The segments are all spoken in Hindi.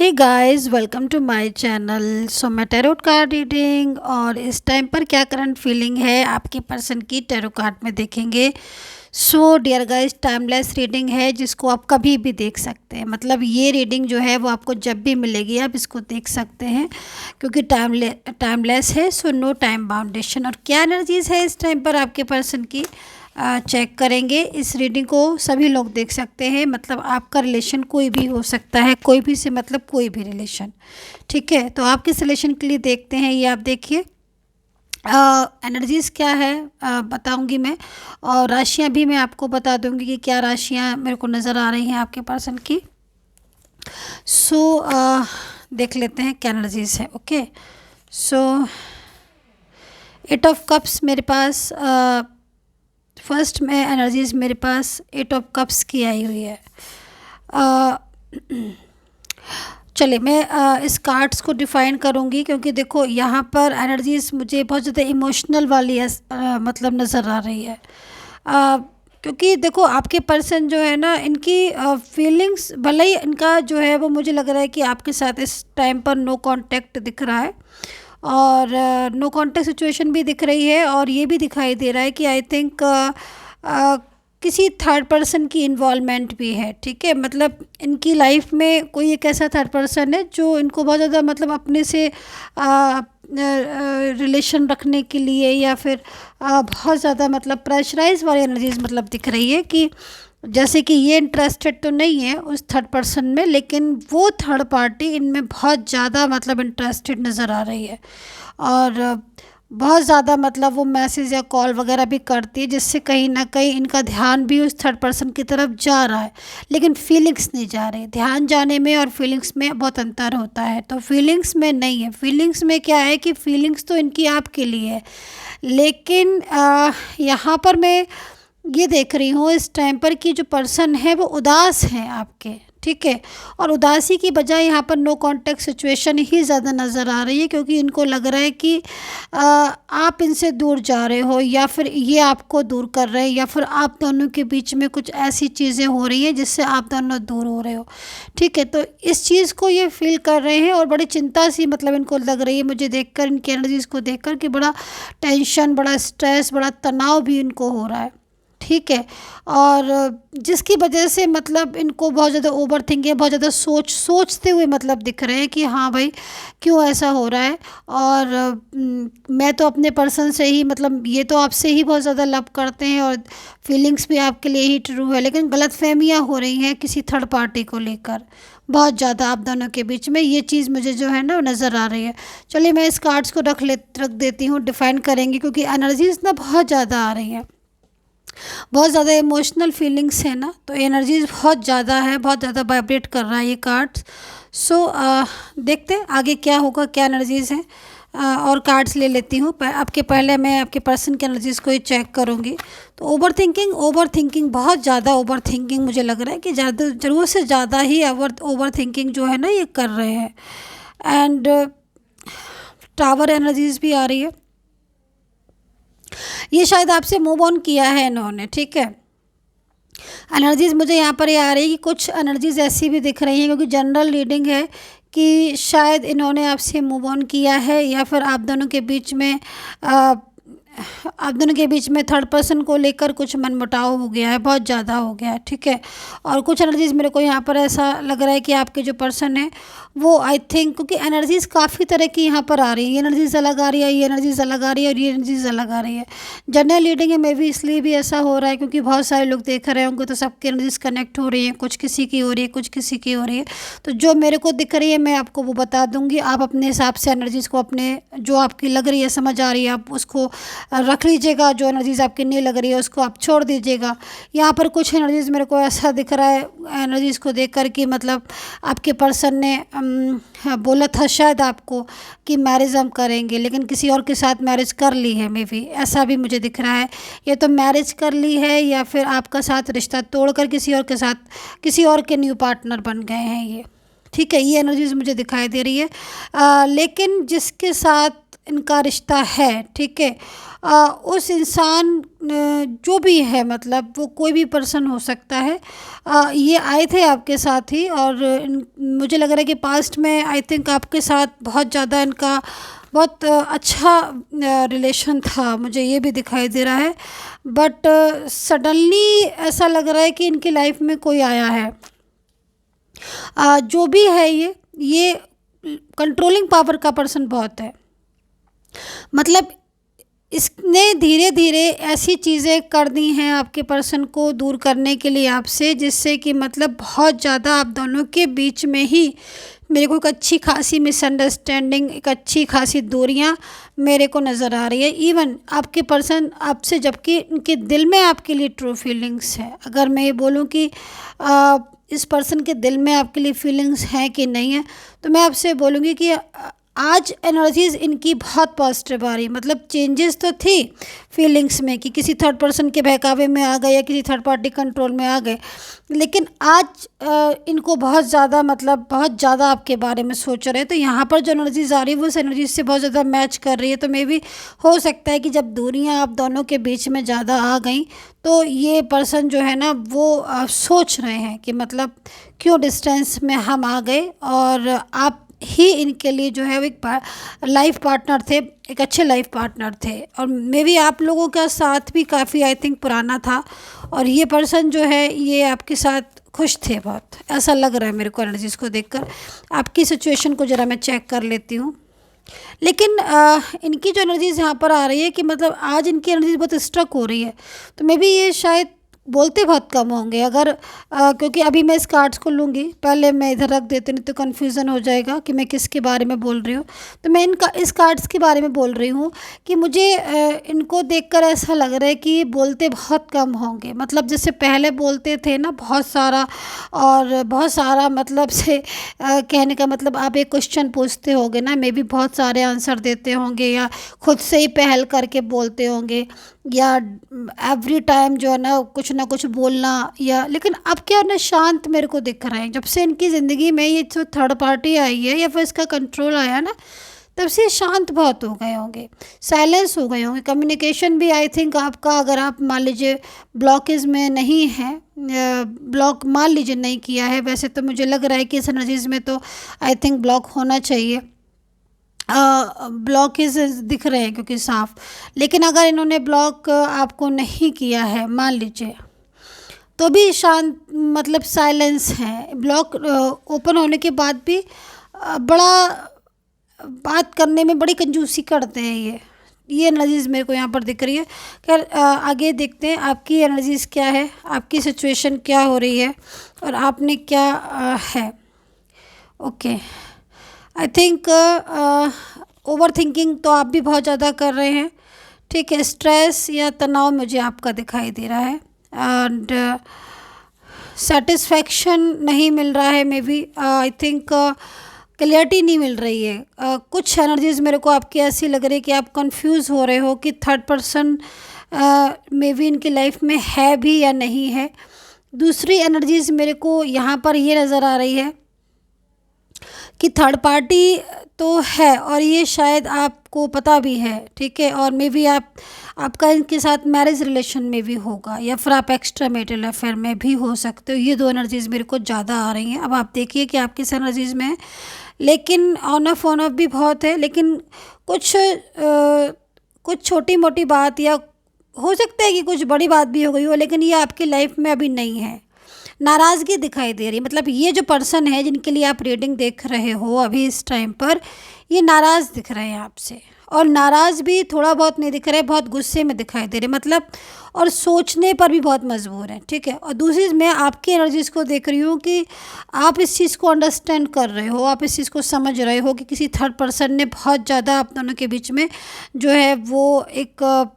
Hey guys, welcome to my channel. So मैं टैरोट कार्ड रीडिंग और इस टाइम पर क्या करंट फीलिंग है आपके पर्सन की टैरो कार्ड में देखेंगे। So dear guys, timeless reading है जिसको आप कभी भी देख सकते हैं। मतलब ये रीडिंग जो है वो आपको जब भी मिलेगी आप इसको देख सकते हैं क्योंकि टाइमलेस है। सो नो टाइम बाउंडेशन। और क्या एनर्जीज है इस टाइम पर आपके पर्सन की चेक करेंगे। इस रीडिंग को सभी लोग देख सकते हैं। मतलब आपका रिलेशन कोई भी हो सकता है, कोई भी से मतलब कोई भी रिलेशन। ठीक है, तो आप किस रिलेशन के लिए देखते हैं ये आप देखिए। एनर्जीज़ क्या है बताऊंगी मैं, और राशियां भी मैं आपको बता दूंगी कि क्या राशियां मेरे को नज़र आ रही हैं आपके पर्सन की। सो देख लेते हैं क्या एनर्जीज़ है। ओके, सो 8 ऑफ कप्स मेरे पास फर्स्ट में एनर्जीज मेरे पास 8 ऑफ कप्स की आई हुई है। चलिए मैं इस कार्ड्स को डिफ़ाइन करूँगी क्योंकि देखो यहाँ पर एनर्जीज मुझे बहुत ज़्यादा इमोशनल वाली मतलब नज़र आ रही है। क्योंकि देखो आपके पर्सन जो है ना, इनकी फीलिंग्स भले ही इनका जो है वो मुझे लग रहा है कि आपके साथ इस टाइम पर नो कांटेक्ट दिख रहा है और नो कांटेक्ट सिचुएशन भी दिख रही है। और ये भी दिखाई दे रहा है कि आई थिंक किसी थर्ड पर्सन की इन्वॉल्वमेंट भी है। ठीक है, मतलब इनकी लाइफ में कोई एक ऐसा थर्ड पर्सन है जो इनको बहुत ज़्यादा मतलब अपने से रिलेशन रखने के लिए या फिर बहुत ज़्यादा मतलब प्रेशराइज वाली एनर्जीज मतलब दिख रही है कि जैसे कि ये इंटरेस्टेड तो नहीं है उस थर्ड पर्सन में, लेकिन वो थर्ड पार्टी इनमें बहुत ज़्यादा मतलब इंटरेस्टेड नज़र आ रही है और बहुत ज़्यादा मतलब वो मैसेज या कॉल वगैरह भी करती है जिससे कहीं ना कहीं इनका ध्यान भी उस थर्ड पर्सन की तरफ जा रहा है, लेकिन फीलिंग्स नहीं जा रही। ध्यान जाने में और फीलिंग्स में बहुत अंतर होता है। तो फीलिंग्स में नहीं है। फीलिंग्स में क्या है कि फीलिंग्स तो इनकी आपके लिए है, लेकिन यहाँ पर मैं ये देख रही हूँ इस टाइम पर कि जो पर्सन है वो उदास हैं आपके। ठीक है, और उदासी की बजाय यहाँ पर नो कांटेक्ट सिचुएशन ही ज़्यादा नज़र आ रही है क्योंकि इनको लग रहा है कि आप इनसे दूर जा रहे हो या फिर ये आपको दूर कर रहे हैं या फिर आप दोनों के बीच में कुछ ऐसी चीज़ें हो रही हैं जिससे आप दोनों दूर हो रहे हो। ठीक है, तो इस चीज़ को ये फील कर रहे हैं और बड़ी चिंता सी मतलब इनको लग रही है मुझे देखकर, इनकी एनर्जीज़ को देखकर कि बड़ा टेंशन, बड़ा स्ट्रेस, बड़ा तनाव भी इनको हो रहा है। ठीक है, और जिसकी वजह से मतलब इनको बहुत ज़्यादा ओवर थिंकिंग, बहुत ज़्यादा सोचते हुए मतलब दिख रहे हैं कि हाँ भाई क्यों ऐसा हो रहा है। और मैं तो अपने पर्सन से ही मतलब ये तो आपसे ही बहुत ज़्यादा लव करते हैं और फीलिंग्स भी आपके लिए ही ट्रू है, लेकिन गलतफहमियाँ हो रही हैं किसी थर्ड पार्टी को लेकर बहुत ज़्यादा आप दोनों के बीच में। ये चीज़ मुझे जो है ना नज़र आ रही है। चलिए मैं इस कार्ड्स को रख देती हूँ, डिफ़ाइन करेंगे क्योंकि एनर्जीज ना बहुत ज़्यादा आ रही हैं, बहुत ज़्यादा इमोशनल फीलिंग्स है ना, तो एनर्जीज बहुत ज़्यादा है, बहुत ज़्यादा वाइब्रेट कर रहा है ये कार्ड्स। सो देखते हैं आगे क्या होगा, क्या एनर्जीज़ हैं। और कार्ड्स ले लेती हूँ आपके पहले। मैं आपके पर्सन की एनर्जीज़ को ही चेक करूँगी। तो ओवर थिंकिंग बहुत ज़्यादा ओवर थिंकिंग मुझे लग रहा है कि ज़्यादा ज़रूरत से ज़्यादा ही ओवर थिंकिंग जो है ना ये कर रहे हैं। एंड टावर एनर्जीज़ भी आ रही है, ये शायद आपसे मूव ऑन किया है इन्होंने। ठीक है, एनर्जीज मुझे यहाँ पर ये आ रही है कि कुछ एनर्जीज ऐसी भी दिख रही हैं क्योंकि जनरल रीडिंग है कि शायद इन्होंने आपसे मूव ऑन किया है या फिर आप दोनों के बीच में थर्ड पर्सन को लेकर कुछ मनमुटाव हो गया है, बहुत ज़्यादा हो गया है। ठीक है, और कुछ एनर्जीज़ मेरे को यहाँ पर ऐसा लग रहा है कि आपके जो पर्सन है वो आई थिंक, क्योंकि एनर्जीज़ काफ़ी तरह की यहाँ पर आ रही है, ये एनर्जीज़ अलग आ रही है, ये एनर्जीज़ अलग आ रही है और ये एनर्जीज़ अलग आ रही है। जनरल रीडिंग है, मे भी इसलिए भी ऐसा हो रहा है क्योंकि बहुत सारे लोग देख रहे होंगे तो सबकी एनर्जीज़ कनेक्ट हो रही हैं, कुछ किसी की हो रही है, कुछ किसी की हो रही है। तो जो मेरे को दिख रही है मैं आपको वो बता दूँगी, आप अपने हिसाब से एनर्जीज़ को अपने जो आपकी लग रही है, समझ आ रही है, आप उसको रख लीजिएगा। जो एनर्जीज़ आपकी नहीं लग रही है उसको आप छोड़ दीजिएगा। यहाँ पर कुछ एनर्जीज़ मेरे को ऐसा दिख रहा है एनर्जीज़ को देख कर कि मतलब आपके पर्सन ने बोला था शायद आपको कि मैरिज हम करेंगे, लेकिन किसी और के साथ मैरिज कर ली है, मे बी ऐसा भी मुझे दिख रहा है। या तो मैरिज कर ली है या फिर आपका साथ रिश्ता तोड़कर किसी और के साथ किसी और के न्यू पार्टनर बन गए हैं ये। ठीक है, ये एनर्जीज़ मुझे दिखाई दे रही है। लेकिन जिसके साथ इनका रिश्ता है, ठीक है। उस इंसान जो भी है, मतलब वो कोई भी पर्सन हो सकता है, ये आए थे आपके साथ ही, और मुझे लग रहा है कि पास्ट में आई थिंक आपके साथ बहुत ज़्यादा इनका बहुत अच्छा रिलेशन था, मुझे ये भी दिखाई दे रहा है। बट सडनली ऐसा लग रहा है कि इनकी लाइफ में कोई आया है। जो भी है ये कंट्रोलिंग पावर का पर्सन बहुत है। मतलब इसने धीरे धीरे ऐसी चीज़ें कर दी हैं आपके पर्सन को दूर करने के लिए आपसे, जिससे कि मतलब बहुत ज़्यादा आप दोनों के बीच में ही मेरे को एक अच्छी खासी मिसअंडरस्टैंडिंग, एक अच्छी खासी दूरियां मेरे को नज़र आ रही है। इवन आपके पर्सन आपसे, जबकि उनके दिल में आपके लिए ट्रू फीलिंग्स है। अगर मैं ये बोलूँ कि इस पर्सन के दिल में आपके लिए फीलिंग्स हैं कि नहीं है, तो मैं आपसे बोलूँगी कि आज एनर्जीज़ इनकी बहुत पॉजिटिव आ रही। मतलब चेंजेस तो थी फीलिंग्स में कि किसी थर्ड पर्सन के बहकावे में आ गए या किसी थर्ड पार्टी कंट्रोल में आ गए, लेकिन आज इनको बहुत ज़्यादा, मतलब बहुत ज़्यादा आपके बारे में सोच रहे हैं। तो यहाँ पर जो एनर्जीज़ आ रही है वो उस एनर्जीज से बहुत ज़्यादा मैच कर रही है। तो मे भी हो सकता है कि जब दूरियाँ आप दोनों के बीच में ज़्यादा आ गई, तो ये पर्सन जो है ना वो सोच रहे हैं कि मतलब क्यों डिस्टेंस में हम आ गए, और आप ही इनके लिए जो है वो एक लाइफ पार्टनर थे, एक अच्छे लाइफ पार्टनर थे। और मे बी आप लोगों का साथ भी काफ़ी आई थिंक पुराना था, और ये पर्सन जो है ये आपके साथ खुश थे बहुत, ऐसा लग रहा है मेरे को एनर्जीज़ को देखकर। आपकी सिचुएशन को ज़रा मैं चेक कर लेती हूँ। लेकिन इनकी जो एनर्जीज़ यहाँ पर आ रही है कि मतलब आज इनकी एनर्जीज बहुत स्ट्रक हो रही है। तो मे बी ये शायद बोलते बहुत कम होंगे। अगर क्योंकि अभी मैं इस कार्ड्स को लूँगी, पहले मैं इधर रख देती, नहीं तो कन्फ्यूज़न हो जाएगा कि मैं किसके बारे में बोल रही हूँ। तो मैं इनका इस कार्ड्स के बारे में बोल रही हूँ कि मुझे इनको देखकर ऐसा लग रहा है कि बोलते बहुत कम होंगे। मतलब जैसे पहले बोलते थे ना बहुत सारा, और बहुत सारा मतलब से कहने का मतलब आप एक क्वेश्चन पूछते होंगे ना, मे बी बहुत सारे आंसर देते होंगे, या खुद से ही पहल करके बोलते होंगे, या एवरी टाइम जो है ना कुछ बोलना, या लेकिन अब क्या है ना, शांत मेरे को दिख रहा है। जब से इनकी ज़िंदगी में ये जो थर्ड पार्टी आई है या फिर इसका कंट्रोल आया ना, तब से शांत बहुत हो गए होंगे, साइलेंस हो गए होंगे। कम्युनिकेशन भी आई थिंक आपका, अगर आप मान लीजिए ब्लॉकेज में नहीं है, ब्लॉक मान लीजिए नहीं किया है, वैसे तो मुझे लग रहा है कि इस एनर्जीज़ में तो आई थिंक ब्लॉक होना चाहिए, ब्लॉकेज दिख रहे हैं क्योंकि साफ। लेकिन अगर इन्होंने ब्लॉक आपको नहीं किया है मान लीजिए, तो भी शांत, मतलब साइलेंस है। ब्लॉक ओपन होने के बाद भी बड़ा बात करने में बड़ी कंजूसी करते हैं ये एनर्जीज़ मेरे को यहाँ पर दिख रही है। खैर आगे देखते हैं आपकी एनर्जीज़ क्या है, आपकी सिचुएशन क्या हो रही है, और आपने क्या है। Okay, I think over thinking तो आप भी बहुत ज़्यादा कर रहे हैं, ठीक है। स्ट्रेस या तनाव मुझे आपका दिखाई दे रहा है, एंड सेटिस्फैक्शन नहीं मिल रहा है। Maybe I think clarity नहीं मिल रही है। कुछ एनर्जीज़ मेरे को आपकी ऐसी लग रही है कि आप कंफ्यूज हो रहे हो कि थर्ड पर्सन मे बी इनकी लाइफ में है भी या नहीं है। दूसरी एनर्जीज़ मेरे को यहाँ पर ये नज़र आ रही है कि थर्ड पार्टी तो है, और ये शायद आपको पता भी है, ठीक है। और मे बी आपका इनके साथ मैरिज रिलेशन में भी होगा, या फिर आप एक्स्ट्रा मैरिटल अफेयर में भी हो सकते हो। ये दो एनर्जीज़ मेरे को ज़्यादा आ रही हैं। अब आप देखिए कि आप किस एनर्जीज़ में है, लेकिन ऑन ऑफ भी बहुत है। लेकिन कुछ छोटी मोटी बात, या हो सकता है कि कुछ बड़ी बात भी हो गई हो, लेकिन ये आपकी लाइफ में अभी नहीं है। नाराज़गी दिखाई दे रही है। मतलब ये जो पर्सन है जिनके लिए आप रीडिंग देख रहे हो अभी इस टाइम पर, ये नाराज़ दिख रहे हैं आपसे, और नाराज़ भी थोड़ा बहुत नहीं दिख रहे, बहुत गुस्से में दिखाई दे रहे, मतलब और सोचने पर भी बहुत मजबूर है, ठीक है। और दूसरी मैं आपकी एनर्जीज़ को देख रही हूँ कि आप इस चीज़ को अंडरस्टैंड कर रहे हो, आप इस चीज़ को समझ रहे हो कि किसी थर्ड पर्सन ने बहुत ज़्यादा आप दोनों के बीच में जो है वो एक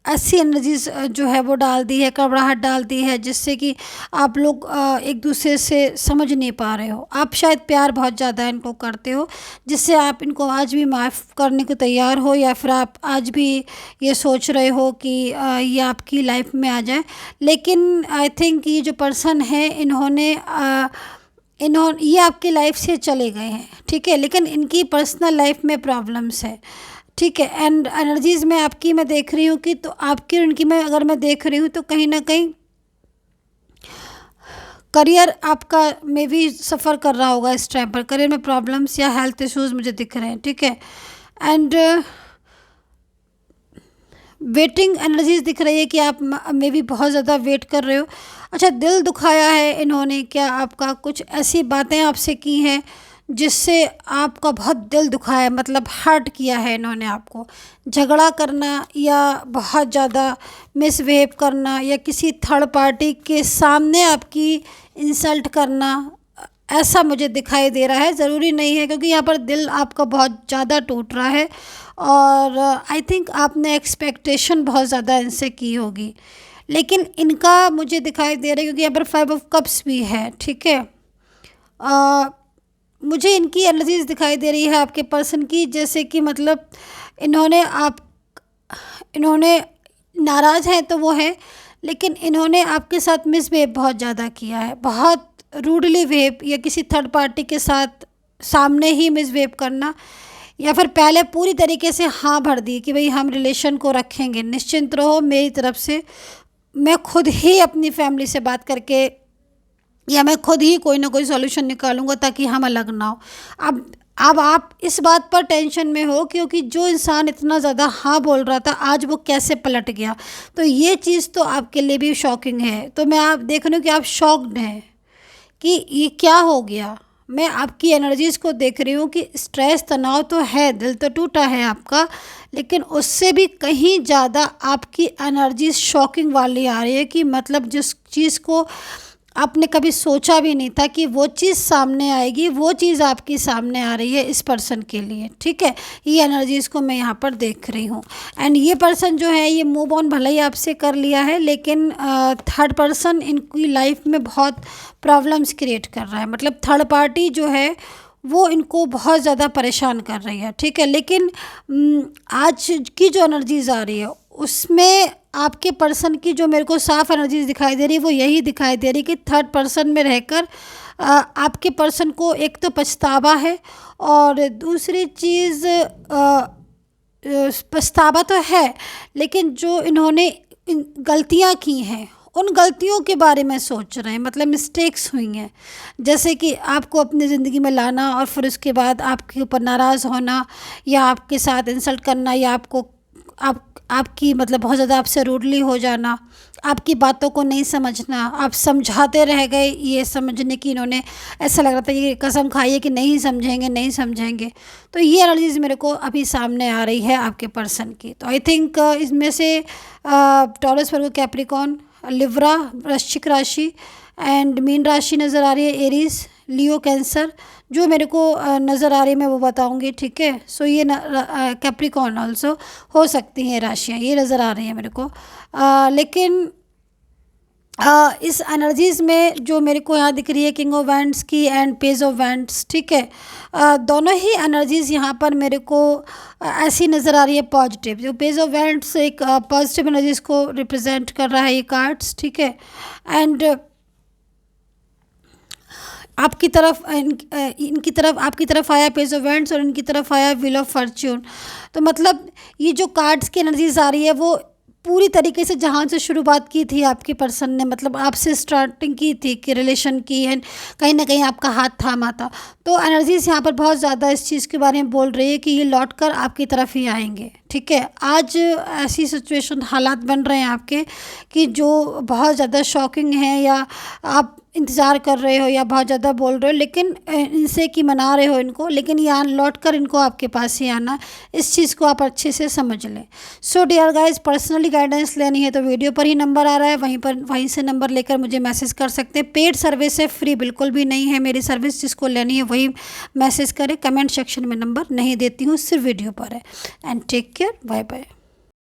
ऐसी एनर्जीज जो है वो डाल दी है, कड़वाहट डाल दी है, जिससे कि आप लोग एक दूसरे से समझ नहीं पा रहे हो। आप शायद प्यार बहुत ज़्यादा इनको करते हो, जिससे आप इनको आज भी माफ़ करने को तैयार हो, या फिर आप आज भी ये सोच रहे हो कि ये आपकी लाइफ में आ जाए। लेकिन आई थिंक ये जो पर्सन है ये आपकी लाइफ से चले गए हैं, ठीक है। लेकिन इनकी पर्सनल लाइफ में प्रॉब्लम्स है, ठीक है। एंड एनर्जीज़ में आपकी मैं देख रही हूँ कि तो आपकी और इनकी मैं अगर मैं देख रही हूँ तो कहीं ना कहीं करियर आपका में भी सफ़र कर रहा होगा इस टाइम पर, करियर में प्रॉब्लम्स या हेल्थ इश्यूज मुझे दिख रहे हैं। ठीक है। एंड वेटिंग एनर्जीज दिख रही है कि आप मे भी बहुत ज़्यादा वेट कर रहे हो। अच्छा, दिल दुखाया है इन्होंने क्या आपका, कुछ ऐसी बातें आपसे की हैं जिससे आपका बहुत दिल दुखा है, मतलब हर्ट किया है इन्होंने आपको। झगड़ा करना या बहुत ज़्यादा मिसबिहेव करना या किसी थर्ड पार्टी के सामने आपकी इंसल्ट करना, ऐसा मुझे दिखाई दे रहा है। ज़रूरी नहीं है क्योंकि यहाँ पर दिल आपका बहुत ज़्यादा टूट रहा है और आई थिंक आपने एक्सपेक्टेशन बहुत ज़्यादा इनसे की होगी, लेकिन इनका मुझे दिखाई दे रहा है क्योंकि यहाँ पर 5 ऑफ कप्स भी है। ठीक है। मुझे इनकी एनर्जीज दिखाई दे रही है आपके पर्सन की, जैसे कि मतलब इन्होंने नाराज़ हैं तो वो है, लेकिन इन्होंने आपके साथ मिसबिहेव बहुत ज़्यादा किया है, बहुत रूडली बिहेव, या किसी थर्ड पार्टी के साथ सामने ही मिसबिहेव करना, या फिर पहले पूरी तरीके से हाँ भर दी कि भाई हम रिलेशन को रखेंगे, निश्चिंत रहो, मेरी तरफ से मैं खुद ही अपनी फैमिली से बात करके या मैं खुद ही कोई ना कोई सॉल्यूशन निकालूंगा ताकि हम अलग ना हो। अब आप इस बात पर टेंशन में हो क्योंकि जो इंसान इतना ज़्यादा हाँ बोल रहा था आज वो कैसे पलट गया, तो ये चीज़ तो आपके लिए भी शॉकिंग है। तो मैं आप देख रही हूँ कि आप शॉक्ड हैं कि ये क्या हो गया। मैं आपकी एनर्जीज़ को देख रही हूँ कि स्ट्रेस तनाव तो है, दिल तो टूटा है आपका, लेकिन उससे भी कहीं ज़्यादा आपकी एनर्जीज शॉकिंग वाली आ रही है कि मतलब जिस चीज़ को आपने कभी सोचा भी नहीं था कि वो चीज़ सामने आएगी, वो चीज़ आपकी सामने आ रही है इस पर्सन के लिए। ठीक है। ये एनर्जीज़ को मैं यहाँ पर देख रही हूँ। एंड ये पर्सन जो है ये मूव ऑन भले ही आपसे कर लिया है, लेकिन थर्ड पर्सन इनकी लाइफ में बहुत प्रॉब्लम्स क्रिएट कर रहा है, मतलब थर्ड पार्टी जो है वो इनको बहुत ज़्यादा परेशान कर रही है। ठीक है। लेकिन आज की जो एनर्जीज आ रही है उसमें आपके पर्सन की जो मेरे को साफ एनर्जीज दिखाई दे रही है वो यही दिखाई दे रही है कि थर्ड पर्सन में रहकर आपके पर्सन को एक तो पछतावा है, और दूसरी चीज़ पछतावा तो है, लेकिन जो इन्होंने गलतियां की हैं उन गलतियों के बारे में सोच रहे हैं, मतलब मिस्टेक्स हुई हैं, जैसे कि आपको अपनी ज़िंदगी में लाना और फिर उसके बाद आपके ऊपर नाराज़ होना या आपके साथ इंसल्ट करना या आपकी मतलब बहुत ज़्यादा आपसे रूडली हो जाना, आपकी बातों को नहीं समझना, आप समझाते रह गए ये समझने की इन्होंने ऐसा लग रहा था ये कसम खाई है कि नहीं समझेंगे नहीं समझेंगे। तो ये एनर्जीज मेरे को अभी सामने आ रही है आपके पर्सन की। तो आई थिंक इसमें से टॉरस, वर्गो, कैप्रिकॉर्न, लिब्रा, वृश्चिक राशि एंड मीन राशि नज़र आ रही है, एरीज, लियो, कैंसर जो मेरे को नज़र आ रही है मैं वो बताऊंगी। ठीक है। सो ये कैप्रिकॉर्न ऑल्सो हो सकती हैं राशियाँ, ये नज़र आ रही है मेरे को। लेकिन इस एनर्जीज़ में जो मेरे को यहाँ दिख रही है किंग ऑफ वैंड्स की एंड पेज ऑफ वैंड्स। ठीक है। दोनों ही एनर्जीज़ यहाँ पर मेरे को ऐसी नज़र आ रही है पॉजिटिव। जो पेज ऑफ वैंड्स एक पॉजिटिव एनर्जीज़ को रिप्रेजेंट कर रहा है ये कार्ड्स। ठीक है। एंड आपकी तरफ इनकी तरफ आपकी तरफ आया पेज ऑफ वैंड्स और इनकी तरफ आया व्हील ऑफ फॉर्च्यून। तो मतलब ये जो कार्ड्स की एनर्जीज आ रही है वो पूरी तरीके से जहाँ से शुरुआत की थी आपके पर्सन ने, मतलब आपसे स्टार्टिंग की थी कि रिलेशन की है, कहीं ना कहीं आपका हाथ थामा था। तो एनर्जीज यहाँ पर बहुत ज़्यादा इस चीज़ के बारे में बोल रही है कि ये लौट कर आपकी तरफ ही आएंगे। ठीक है। आज ऐसी सिचुएशन हालात बन रहे हैं आपके कि जो बहुत ज़्यादा शॉकिंग है, या आप इंतज़ार कर रहे हो या बहुत ज़्यादा बोल रहे हो लेकिन इनसे कि मना रहे हो इनको, लेकिन यहाँ लौट कर इनको आपके पास ही आना, इस चीज़ को आप अच्छे से समझ लें। So dear guys, personally guidance लेनी है तो वीडियो पर ही नंबर आ रहा है, वहीं से नंबर लेकर मुझे मैसेज कर सकते हैं। पेड सर्विस है, फ्री बिल्कुल भी नहीं है मेरी सर्विस, जिसको लेनी है वही मैसेज करें। कमेंट सेक्शन में नंबर नहीं देती हूँ, सिर्फ वीडियो पर है। And take care, bye bye.